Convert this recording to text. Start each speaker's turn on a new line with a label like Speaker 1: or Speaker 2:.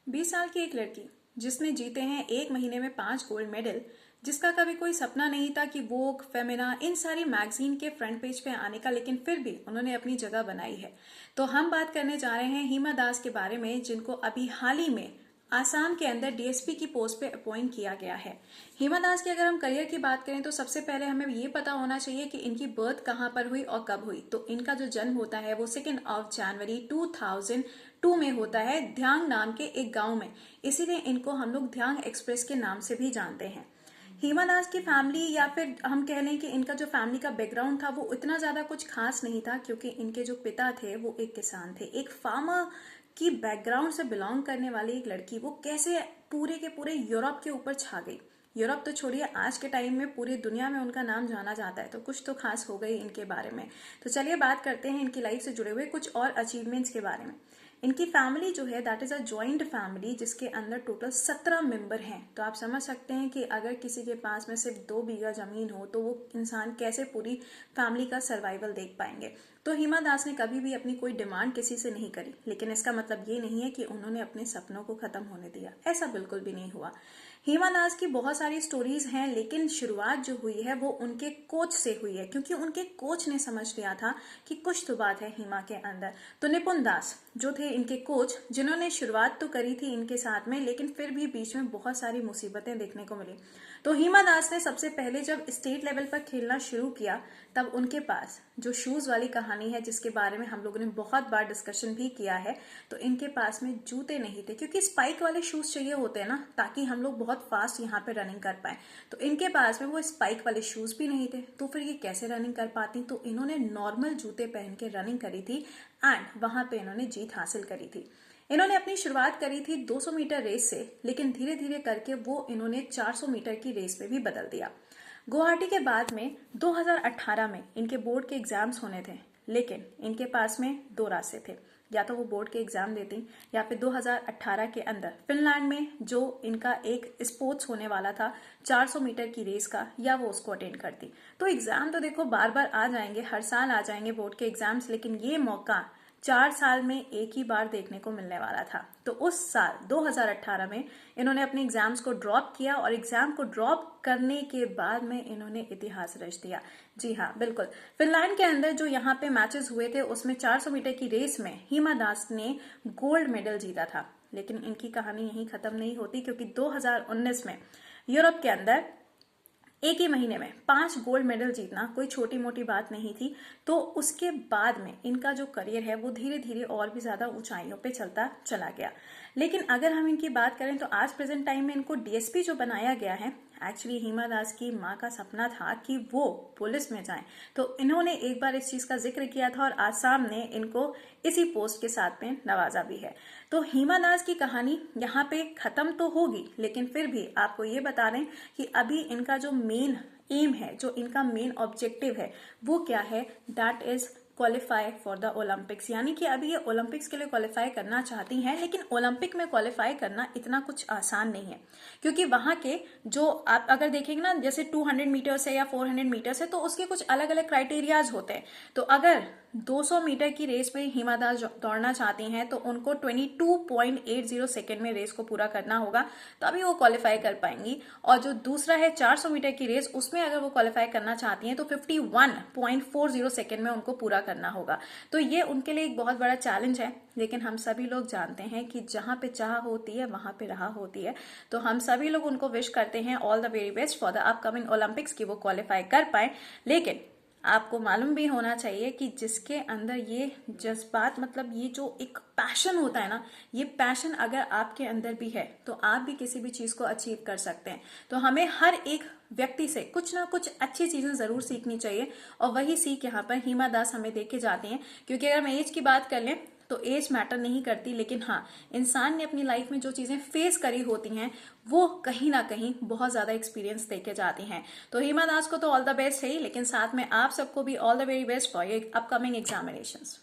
Speaker 1: 20 साल की एक लड़की जिसने जीते हैं एक महीने में 5 गोल्ड मेडल, जिसका कभी कोई सपना नहीं था कि वोग, फेमिना इन सारी मैगजीन के फ्रंट पेज पे आने का, लेकिन फिर भी उन्होंने अपनी जगह बनाई है। तो हम बात करने जा रहे हैं हिमा दास के बारे में, जिनको अभी हाल ही में आसाम के अंदर डीएसपी की पोस्ट पे अपॉइंट किया गया है। हिमा दास की अगर हम करियर की बात करें तो सबसे पहले हमें ये पता होना चाहिए कि इनकी बर्थ कहाँ पर हुई और कब हुई। तो इनका जो जन्म होता है वो 2 जनवरी 2002 में होता है, ध्यांग नाम के एक गांव में। इसीलिए इनको हम लोग ध्यांग एक्सप्रेस के नाम से भी जानते हैं। हिमा दास की फैमिली, या फिर हम कह लें कि इनका जो फैमिली का बैकग्राउंड था वो इतना ज्यादा कुछ खास नहीं था, क्योंकि इनके जो पिता थे वो एक किसान थे। एक फार्मर की बैकग्राउंड से बिलोंग करने वाली एक लड़की वो कैसे पूरे के पूरे यूरोप के ऊपर छा गई। यूरोप तो छोड़िए, आज के टाइम में पूरी दुनिया में उनका नाम जाना जाता है, तो कुछ तो खास हो गई इनके बारे में। तो चलिए बात करते हैं इनकी लाइफ से जुड़े हुए कुछ और अचीवमेंट्स के बारे में। इनकी फैमिली जो है that is a joint family, जिसके अंदर टोटल 17 मेंबर हैं। तो आप समझ सकते हैं कि अगर किसी के पास में सिर्फ 2 बीघा जमीन हो तो वो इंसान कैसे पूरी फैमिली का सर्वाइवल देख पाएंगे। तो हिमा दास ने कभी भी अपनी कोई डिमांड किसी से नहीं करी, लेकिन इसका मतलब ये नहीं है कि उन्होंने अपने सपनों को खत्म होने दिया, ऐसा बिल्कुल भी नहीं हुआ। हिमा दास की बहुत सारी स्टोरीज हैं, लेकिन शुरुआत जो हुई है वो उनके कोच से हुई है, क्योंकि उनके कोच ने समझ लिया था कि कुछ तो बात है हिमा के अंदर। तो निपुण दास जो थे इनके कोच, जिन्होंने शुरुआत तो करी थी इनके साथ में, लेकिन फिर भी बीच में बहुत सारी मुसीबतें देखने को मिली। तो हिमा दास ने सबसे पहले जब स्टेट लेवल पर खेलना शुरू किया, तब उनके पास जो शूज वाली कहानी है, जिसके बारे में हम लोगों ने बहुत बार डिस्कशन भी किया है, तो इनके पास में जूते नहीं थे, क्योंकि स्पाइक वाले शूज चाहिए होते हैं ना, ताकि हम लोग बहुत फास्ट यहाँ पे रनिंग कर पाए। तो इनके पास में वो स्पाइक वाले शूज भी नहीं थे, तो फिर ये कैसे रनिंग कर पाती। तो इन्होंने नॉर्मल जूते पहन के रनिंग करी थी एंड वहां पे इन्होंने जीत हासिल करी थी। इन्होंने अपनी शुरुआत करी थी 200 मीटर रेस से, लेकिन धीरे धीरे करके वो इन्होंने 400 मीटर की रेस में भी बदल दिया। गुवाहाटी के बाद में 2018 में इनके बोर्ड के एग्जाम्स होने थे, लेकिन इनके पास में 2 रास्ते थे, या तो वो बोर्ड के एग्जाम देती या फिर 2018 के अंदर फिनलैंड में जो इनका एक स्पोर्ट्स होने वाला था 400 मीटर की रेस का, या वो उसको अटेंड करती। तो एग्जाम तो देखो बार बार आ जाएंगे, हर साल आ जाएंगे बोर्ड के एग्जाम्स, लेकिन ये मौका 4 साल में एक ही बार देखने को मिलने वाला था। तो उस साल 2018 में इन्होंने अपने एग्जाम्स को ड्रॉप किया, और एग्जाम को ड्रॉप करने के बाद में इन्होंने इतिहास रच दिया। जी हाँ, बिल्कुल। फिनलैंड के अंदर जो यहाँ पे मैचेस हुए थे, उसमें 400 मीटर की रेस में हिमा दास ने गोल्ड मेडल जीता था। लेकिन इनकी कहानी यहीं खत्म नहीं होती, क्योंकि 2019 में यूरोप के अंदर एक ही महीने में 5 गोल्ड मेडल जीतना कोई छोटी मोटी बात नहीं थी। तो उसके बाद में इनका जो करियर है वो धीरे धीरे और भी ज्यादा ऊंचाइयों पे चलता चला गया। लेकिन अगर हम इनकी बात करें तो आज प्रेजेंट टाइम में इनको डीएसपी जो बनाया गया है, एक्चुअली हिमा दास की माँ का सपना था कि वो पुलिस में जाएं। तो इन्होंने एक बार इस चीज का जिक्र किया था, और आसाम ने इनको इसी पोस्ट के साथ में नवाजा भी है। तो हिमा दास की कहानी यहाँ पे खत्म तो होगी, लेकिन फिर भी आपको ये बता दें कि अभी इनका जो मेन एम है, जो इनका मेन ऑब्जेक्टिव है, वो क्या है, that is qualify for the Olympics. यानी कि अभी ये ओलंपिक्स के लिए क्वालिफाई करना चाहती हैं, लेकिन ओलंपिक में क्वालिफाई करना इतना कुछ आसान नहीं है, क्योंकि वहां के जो आप अगर देखेंगे ना, जैसे 200 मीटर्स है या 400 मीटर्स है, तो उसके कुछ अलग अलग क्राइटेरियाज होते हैं। तो अगर 200 मीटर की रेस में हिमा दास दौड़ना चाहती हैं, तो उनको 22.80 सेकेंड में रेस को पूरा करना होगा, तभी वो क्वालिफाई कर पाएंगी। और जो दूसरा है 400 मीटर की रेस, उसमें अगर वो क्वालिफाई करना चाहती हैं तो 51.40 सेकेंड में उनको पूरा करना होगा। तो ये उनके लिए एक बहुत बड़ा चैलेंज है, लेकिन हम सभी लोग जानते हैं कि जहां पे चाह होती है वहां पे राह होती है। तो हम सभी लोग उनको विश करते हैं all the very best for the upcoming Olympics की वो क्वालिफाई कर पाए। लेकिन आपको मालूम भी होना चाहिए कि जिसके अंदर ये जज्बात, मतलब ये जो एक पैशन होता है ना, ये पैशन अगर आपके अंदर भी है तो आप भी किसी भी चीज को अचीव कर सकते हैं। तो हमें हर एक व्यक्ति से कुछ ना कुछ अच्छी चीजें जरूर सीखनी चाहिए, और वही सीख यहाँ पर हिमा दास हमें दे के जाती हैं। क्योंकि अगर हम एज की बात कर लें तो एज मैटर नहीं करती, लेकिन हाँ, इंसान ने अपनी लाइफ में जो चीजें फेस करी होती हैं वो कहीं ना कहीं बहुत ज्यादा एक्सपीरियंस देके जाती हैं। तो हिमा दास को तो ऑल द बेस्ट है ही, लेकिन साथ में आप सबको भी all the very best for your upcoming examinations.